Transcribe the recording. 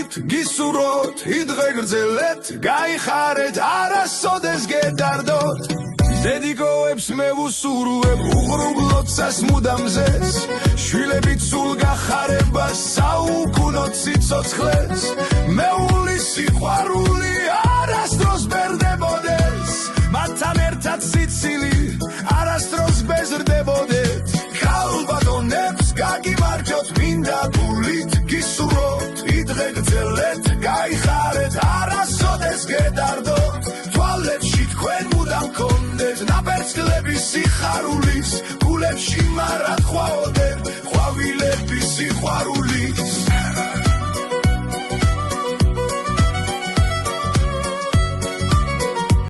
გულით გისურვოთ იდღე გრძელეთ გაიხარეთ არასოდეს გედარდოთ დედიკოებს მე ვუსურვებ უღრუბლოცას მუდამზეს შვილებით სულ გახარებას საუკუნოდ სიცოცხლეს მეულის სიყვარული არასდროს ბერდებოდეს მათთან ერთად სიცილი არასდროს ბეზრდებოდეთ ქალბატონებს გაგიმარჯოთ მინდა გულით გისურვოთ იდღე გრძელეთ გაიხარეთ არასოდეს გედარდოთ თვალებში თქვენ მუდამ გქონდეთ ნაპერწკლების სიხარულის გულებში მარად ხვაოდეთ ყვავილების სიყვარულის